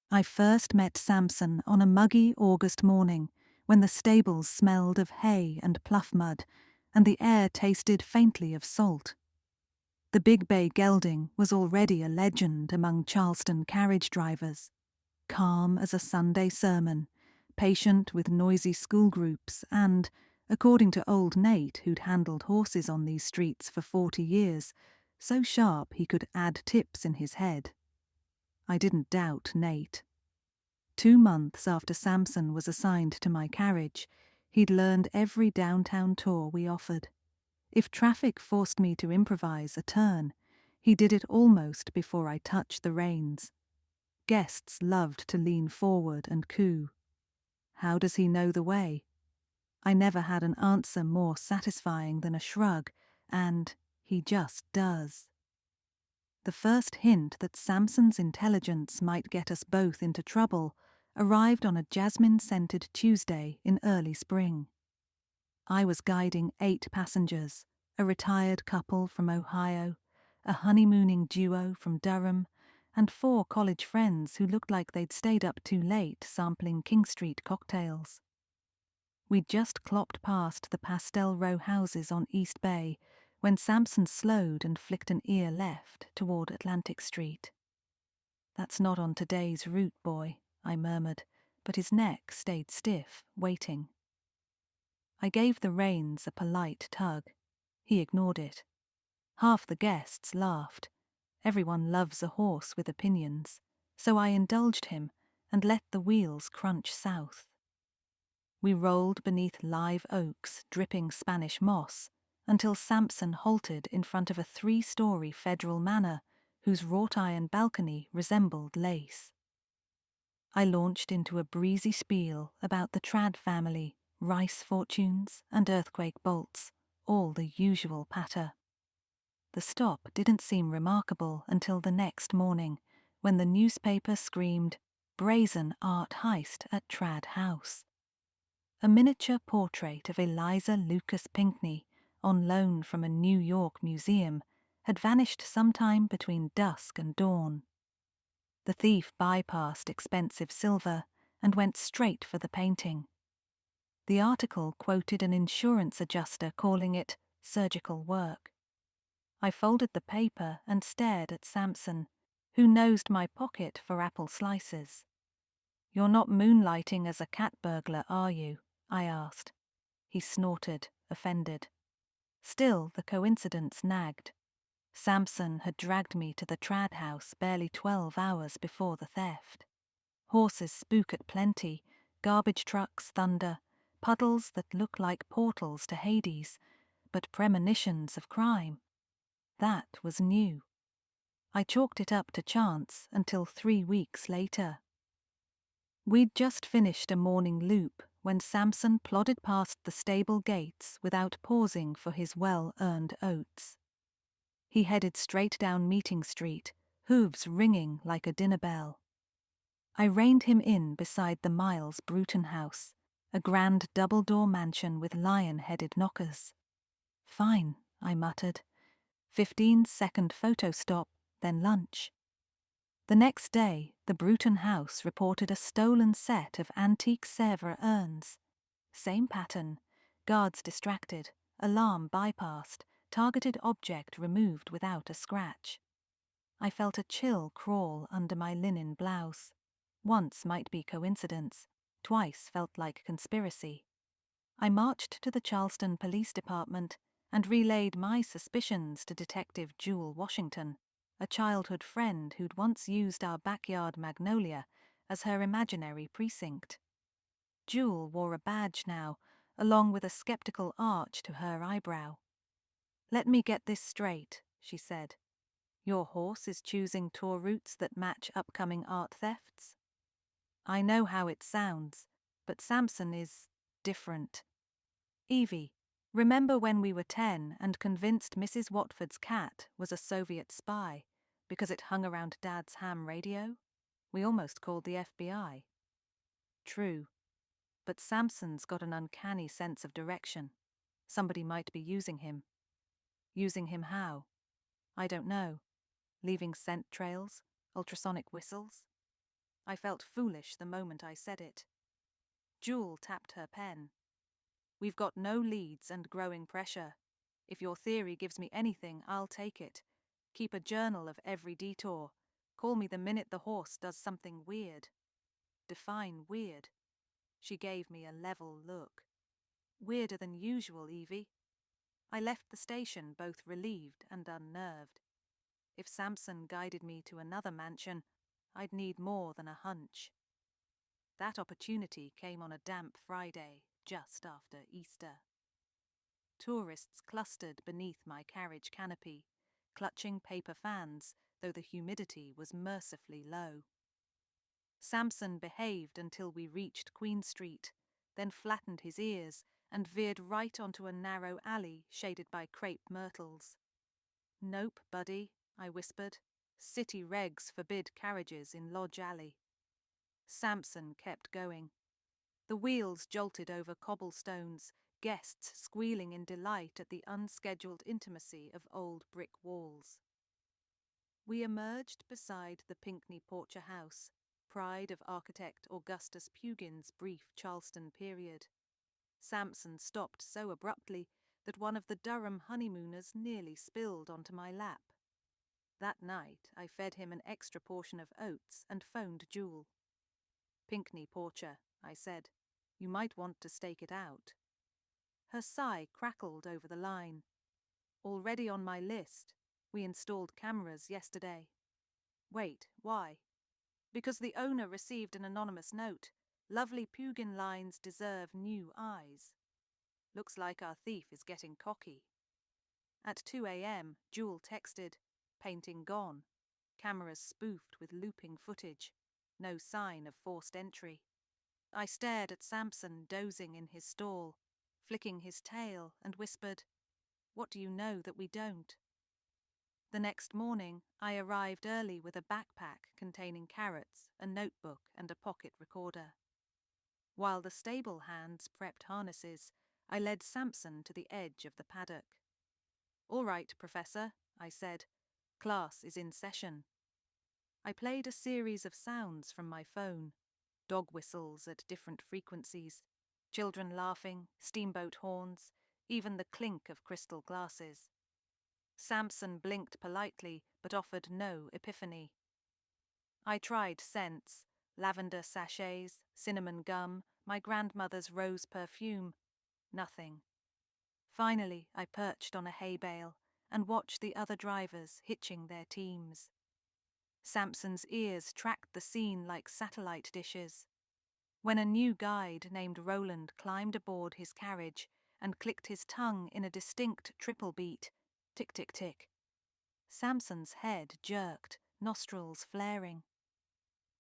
I first met Samson on a muggy August morning when the stables smelled of hay and pluff mud, and the air tasted faintly of salt. The Big Bay gelding was already a legend among Charleston carriage drivers, calm as a Sunday sermon, patient with noisy school groups, and, according to old Nate, who'd handled horses on these streets for 40 years, so sharp he could add tips in his head. I didn't doubt Nate. 2 months after Samson was assigned to my carriage, he'd learned every downtown tour we offered. If traffic forced me to improvise a turn, he did it almost before I touched the reins. Guests loved to lean forward and coo. How does he know the way? I never had an answer more satisfying than a shrug, and he just does. The first hint that Samson's intelligence might get us both into trouble arrived on a jasmine-scented Tuesday in early spring. I was guiding 8 passengers, a retired couple from Ohio, a honeymooning duo from Durham, and 4 college friends who looked like they'd stayed up too late sampling King Street cocktails. We'd just clopped past the pastel row houses on East Bay when Samson slowed and flicked an ear left toward Atlantic Street. "That's not on today's route, boy," I murmured, but his neck stayed stiff, waiting. I gave the reins a polite tug. He ignored it. Half the guests laughed. Everyone loves a horse with opinions, so I indulged him and let the wheels crunch south. We rolled beneath live oaks dripping Spanish moss until Samson halted in front of a 3-story federal manor whose wrought-iron balcony resembled lace. I launched into a breezy spiel about the Trad family, rice fortunes, and earthquake bolts, all the usual patter. The stop didn't seem remarkable until the next morning, when the newspaper screamed, "Brazen art heist at Trad House." A miniature portrait of Eliza Lucas Pinckney, on loan from a New York museum, had vanished sometime between dusk and dawn. The thief bypassed expensive silver and went straight for the painting. The article quoted an insurance adjuster calling it surgical work. I folded the paper and stared at Samson, who nosed my pocket for apple slices. "You're not moonlighting as a cat burglar, are you?" I asked. He snorted, offended. Still, the coincidence nagged. Samson had dragged me to the Trad house barely 12 hours before the theft. Horses spook at plenty, garbage trucks thunder, puddles that look like portals to Hades, but premonitions of crime. That was new. I chalked it up to chance until 3 weeks later. We'd just finished a morning loop when Samson plodded past the stable gates without pausing for his well-earned oats. He headed straight down Meeting Street, hooves ringing like a dinner bell. I reined him in beside the Miles Bruton house, a grand double-door mansion with lion-headed knockers. "Fine," I muttered. 15-second photo stop, then lunch. The next day, the Bruton house reported a stolen set of antique Sèvres urns. Same pattern, guards distracted, alarm bypassed, targeted object removed without a scratch. I felt a chill crawl under my linen blouse. Once might be coincidence, twice felt like conspiracy. I marched to the Charleston Police Department and relayed my suspicions to Detective Jewel Washington, a childhood friend who'd once used our backyard magnolia as her imaginary precinct. Jewel wore a badge now, along with a skeptical arch to her eyebrow. "Let me get this straight," she said. "Your horse is choosing tour routes that match upcoming art thefts?" I know how it sounds, but Samson is different. "Evie, remember when we were 10 and convinced Mrs. Watford's cat was a Soviet spy because it hung around Dad's ham radio? We almost called the FBI." True. But Samson's got an uncanny sense of direction. Somebody might be using him. Using him how? I don't know. Leaving scent trails? Ultrasonic whistles? I felt foolish the moment I said it. Jewel tapped her pen. We've got no leads and growing pressure. If your theory gives me anything, I'll take it. Keep a journal of every detour. Call me the minute the horse does something weird. Define weird. She gave me a level look. Weirder than usual, Evie. I left the station both relieved and unnerved. If Sampson guided me to another mansion, I'd need more than a hunch. That opportunity came on a damp Friday, just after Easter. Tourists clustered beneath my carriage canopy, clutching paper fans, though the humidity was mercifully low. Sampson behaved until we reached Queen Street, then flattened his ears and veered right onto a narrow alley shaded by crepe myrtles. "Nope, buddy," I whispered. "City regs forbid carriages in Lodge Alley." Sampson kept going. The wheels jolted over cobblestones, guests squealing in delight at the unscheduled intimacy of old brick walls. We emerged beside the Pinckney Porcher house, pride of architect Augustus Pugin's brief Charleston period. Sampson stopped so abruptly that one of the Durham honeymooners nearly spilled onto my lap. That night I fed him an extra portion of oats and phoned Jewel. "Pinckney Porcher," I said. "You might want to stake it out." Her sigh crackled over the line. "Already on my list. We installed cameras yesterday." "Wait, why?" "Because the owner received an anonymous note. Lovely Pugin lines deserve new eyes." Looks like our thief is getting cocky. At 2 a.m, Jewel texted, "Painting gone. Cameras spoofed with looping footage. No sign of forced entry." I stared at Sampson dozing in his stall, flicking his tail, and whispered, "What do you know that we don't?" The next morning, I arrived early with a backpack containing carrots, a notebook, and a pocket recorder. While the stable hands prepped harnesses, I led Sampson to the edge of the paddock. "All right, Professor," I said. "Class is in session." I played a series of sounds from my phone. Dog whistles at different frequencies, children laughing, steamboat horns, even the clink of crystal glasses. Sampson blinked politely, but offered no epiphany. I tried scents, lavender sachets, cinnamon gum, my grandmother's rose perfume. Nothing. Finally, I perched on a hay bale and watched the other drivers hitching their teams. Sampson's ears tracked the scene like satellite dishes. When a new guide named Roland climbed aboard his carriage and clicked his tongue in a distinct triple beat, tick, tick, tick, Sampson's head jerked, nostrils flaring.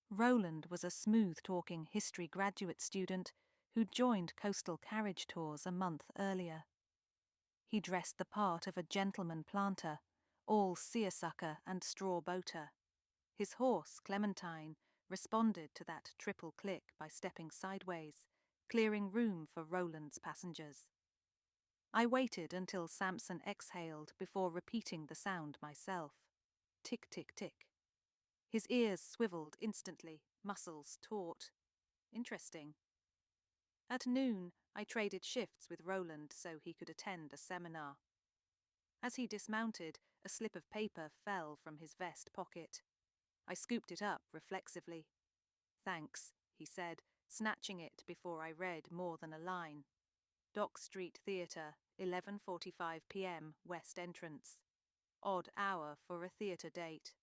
Roland was a smooth-talking history graduate student who'd joined coastal carriage tours a month earlier. He dressed the part of a gentleman planter, all seersucker and straw boater. His horse, Clementine, responded to that triple click by stepping sideways, clearing room for Roland's passengers. I waited until Sampson exhaled before repeating the sound myself. Tick, tick, tick. His ears swiveled instantly, muscles taut. Interesting. At noon, I traded shifts with Roland so he could attend a seminar. As he dismounted, a slip of paper fell from his vest pocket. I scooped it up reflexively. "Thanks," he said, snatching it before I read more than a line. "Dock Street Theatre, 11:45 p.m, West Entrance. Odd hour for a theatre date."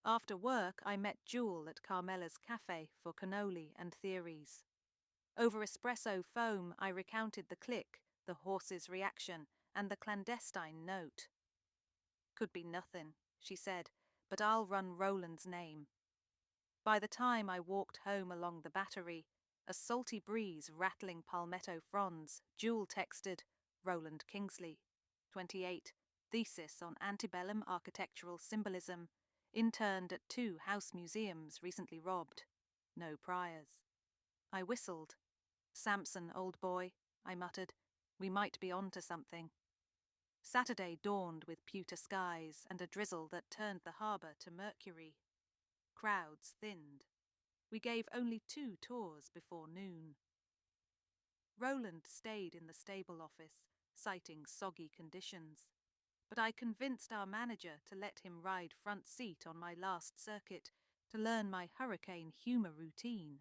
After work, I met Jewel at Carmela's cafe for cannoli and theories. Over espresso foam, I recounted the click, the horse's reaction, and the clandestine note. "Could be nothing," she said, "but I'll run Roland's name." By the time I walked home along the Battery, a salty breeze rattling palmetto fronds, Jewel texted, "Roland Kingsley, 28, thesis on antebellum architectural symbolism, interned at 2 house museums recently robbed. No priors." I whistled. "Sampson, old boy," I muttered. "We might be on to something." Saturday dawned with pewter skies and a drizzle that turned the harbour to mercury. Crowds thinned. We gave only 2 tours before noon. Roland stayed in the stable office, citing soggy conditions, but I convinced our manager to let him ride front seat on my last circuit to learn my hurricane humour routine.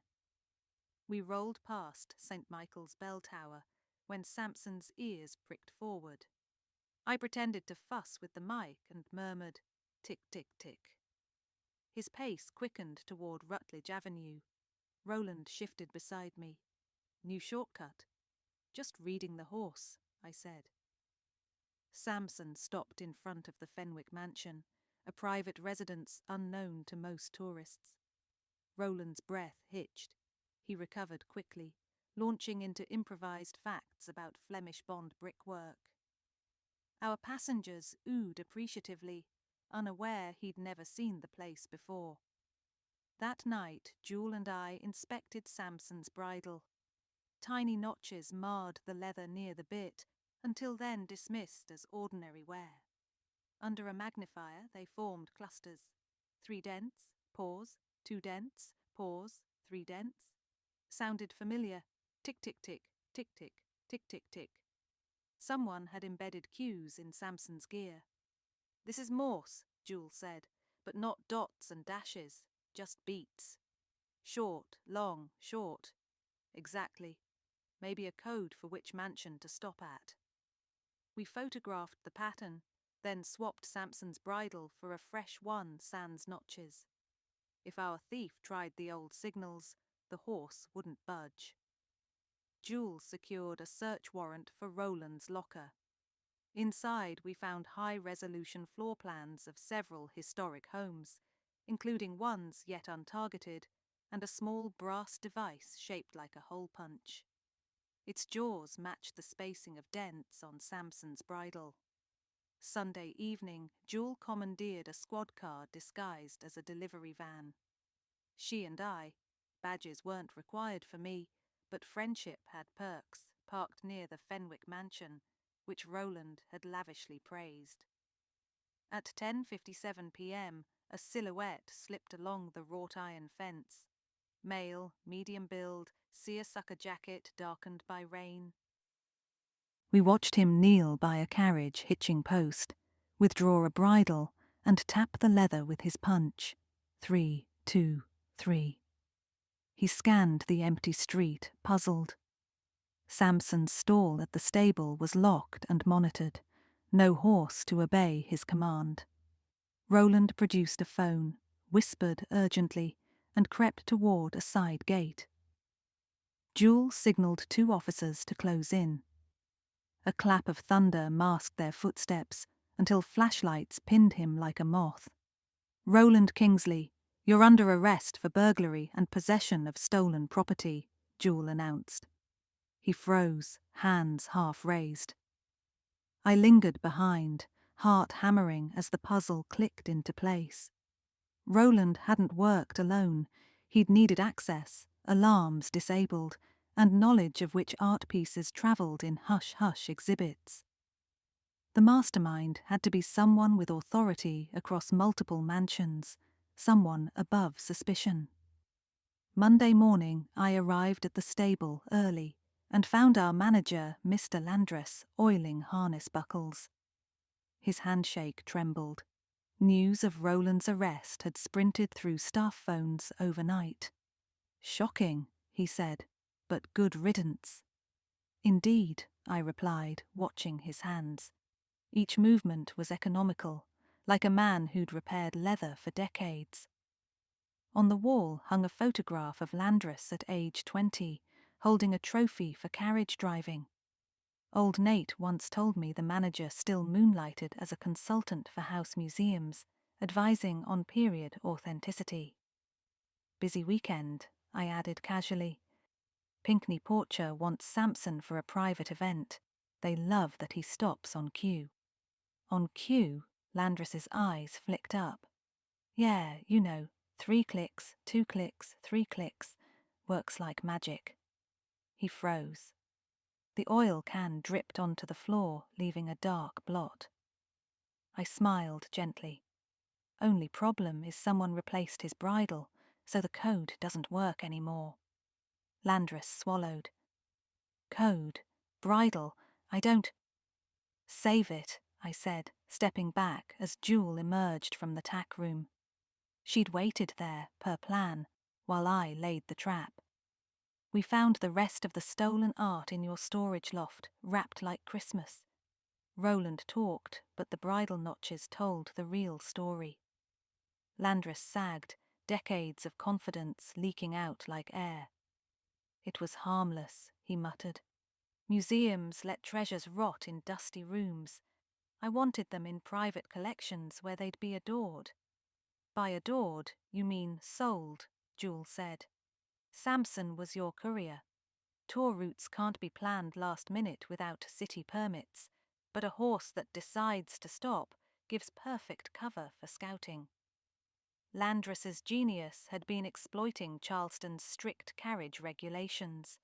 We rolled past St. Michael's bell tower when Sampson's ears pricked forward. I pretended to fuss with the mic and murmured, "Tick, tick, tick." His pace quickened toward Rutledge Avenue. Roland shifted beside me. "New shortcut." "Just reading the horse," I said. Sampson stopped in front of the Fenwick mansion, a private residence unknown to most tourists. Roland's breath hitched. He recovered quickly, launching into improvised facts about Flemish Bond brickwork. Our passengers oohed appreciatively, unaware he'd never seen the place before. That night, Jewel and I inspected Sampson's bridle. Tiny notches marred the leather near the bit, until then dismissed as ordinary wear. Under a magnifier, they formed clusters. 3 dents, pause, 2 dents, pause, 3 dents. Sounded familiar. Tick, tick, tick, tick, tick, tick, tick, tick. Someone had embedded cues in Sampson's gear. "This is Morse," Jewel said, "but not dots and dashes, just beats. Short, long, short. Exactly. Maybe a code for which mansion to stop at." We photographed the pattern, then swapped Sampson's bridle for a fresh one sans notches. If our thief tried the old signals, the horse wouldn't budge. Jewel secured a search warrant for Roland's locker. Inside, we found high-resolution floor plans of several historic homes, including ones yet untargeted, and a small brass device shaped like a hole punch. Its jaws matched the spacing of dents on Sampson's bridle. Sunday evening, Jewel commandeered a squad car disguised as a delivery van. She and I, badges weren't required for me, but friendship had perks, parked near the Fenwick mansion, which Roland had lavishly praised. At 10:57 p.m., a silhouette slipped along the wrought-iron fence. Male, medium build, seersucker jacket darkened by rain. We watched him kneel by a carriage hitching post, withdraw a bridle, and tap the leather with his punch. 3, 2, 3. He scanned the empty street, puzzled. Sampson's stall at the stable was locked and monitored. No horse to obey his command. Roland produced a phone, whispered urgently, and crept toward a side gate. Jewel signaled 2 officers to close in. A clap of thunder masked their footsteps until flashlights pinned him like a moth. "Roland Kingsley, you're under arrest for burglary and possession of stolen property," Jewel announced. He froze, hands half raised. I lingered behind, heart hammering as the puzzle clicked into place. Roland hadn't worked alone. He'd needed access, alarms disabled, and knowledge of which art pieces travelled in hush-hush exhibits. The mastermind had to be someone with authority across multiple mansions, someone above suspicion. Monday morning, I arrived at the stable early and found our manager, Mr. Landress, oiling harness buckles. His handshake trembled. News of Roland's arrest had sprinted through staff phones overnight. "Shocking," he said, "but good riddance." "Indeed," I replied, watching his hands. Each movement was economical, like a man who'd repaired leather for decades. On the wall hung a photograph of Landress at age 20, holding a trophy for carriage driving. Old Nate once told me the manager still moonlighted as a consultant for house museums, advising on period authenticity. "Busy weekend," I added casually. "Pinkney Porcher wants Sampson for a private event. They love that he stops on cue." "On cue?" Landress's eyes flicked up. "Yeah, you know, 3 clicks, 2 clicks, 3 clicks. Works like magic." He froze. The oil can dripped onto the floor, leaving a dark blot. I smiled gently. "Only problem is someone replaced his bridle. So the code doesn't work anymore. Landris swallowed. Code? Bridle? I don't... Save it, I said, stepping back as Jewel emerged from the tack room. She'd waited there, per plan, while I laid the trap. We found the rest of the stolen art in your storage loft, wrapped like Christmas. Roland talked, but the bridle notches told the real story. Landris sagged, decades of confidence leaking out like air. It was harmless, he muttered. Museums let treasures rot in dusty rooms. I wanted them in private collections where they'd be adored. By adored, you mean sold, Jewel said. Samson was your courier. Tour routes can't be planned last minute without city permits, but a horse that decides to stop gives perfect cover for scouting. Landris's genius had been exploiting Charleston's strict carriage regulations.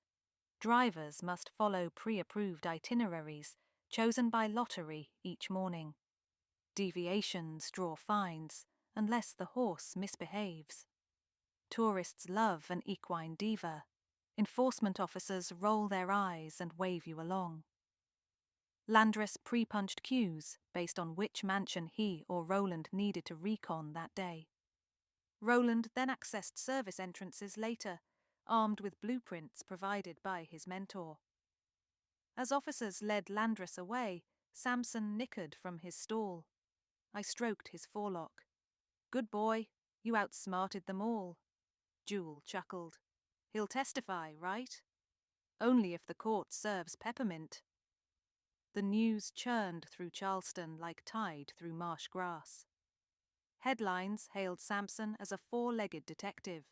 Drivers must follow pre-approved itineraries chosen by lottery each morning. Deviations draw fines unless the horse misbehaves. Tourists love an equine diva. Enforcement officers roll their eyes and wave you along. Landris pre-punched cues based on which mansion he or Roland needed to recon that day. Roland then accessed service entrances later, armed with blueprints provided by his mentor. As officers led Landris away, Samson nickered from his stall. I stroked his forelock. "Good boy, you outsmarted them all." Jewel chuckled. "He'll testify, right?" "Only if the court serves peppermint." The news churned through Charleston like tide through marsh grass. Headlines hailed Samson as a four-legged detective.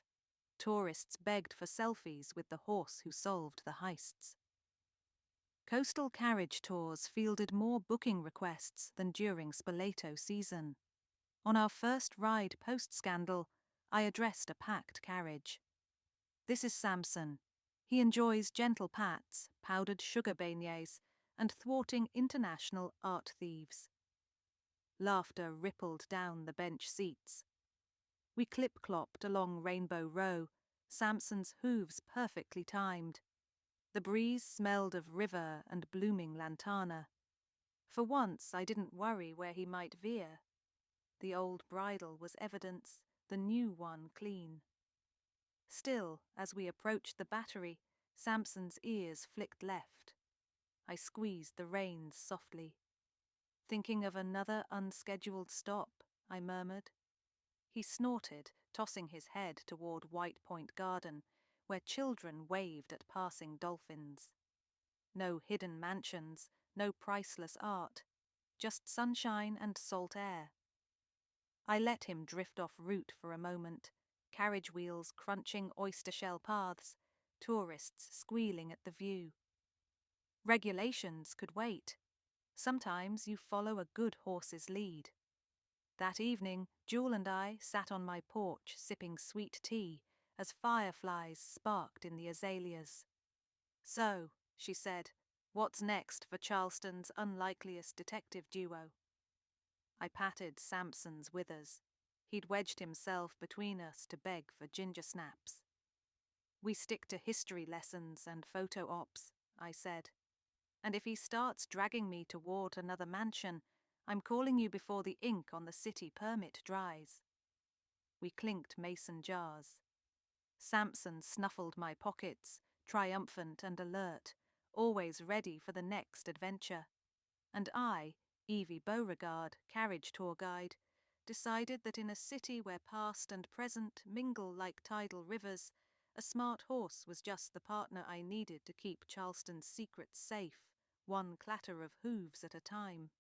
Tourists begged for selfies with the horse who solved the heists. Coastal carriage tours fielded more booking requests than during Spoleto season. On our first ride post-scandal, I addressed a packed carriage. "This is Samson. He enjoys gentle pats, powdered sugar beignets, and thwarting international art thieves." Laughter rippled down the bench seats. We clip-clopped along Rainbow Row, Samson's hooves perfectly timed. The breeze smelled of river and blooming lantana. For once I didn't worry where he might veer. The old bridle was evidence, the new one clean. Still, as we approached the battery, Samson's ears flicked left. I squeezed the reins softly. "Thinking of another unscheduled stop," I murmured. He snorted, tossing his head toward White Point Garden, where children waved at passing dolphins. No hidden mansions, no priceless art, just sunshine and salt air. I let him drift off route for a moment, carriage wheels crunching oyster shell paths, tourists squealing at the view. Regulations could wait. Sometimes you follow a good horse's lead. That evening, Jewel and I sat on my porch sipping sweet tea as fireflies sparked in the azaleas. "So," she said, "what's next for Charleston's unlikeliest detective duo?" I patted Samson's withers. He'd wedged himself between us to beg for ginger snaps. "We stick to history lessons and photo ops," I said. "And if he starts dragging me toward another mansion, I'm calling you before the ink on the city permit dries." We clinked mason jars. Samson snuffled my pockets, triumphant and alert, always ready for the next adventure. And I, Evie Beauregard, carriage tour guide, decided that in a city where past and present mingle like tidal rivers, a smart horse was just the partner I needed to keep Charleston's secrets safe, one clatter of hooves at a time.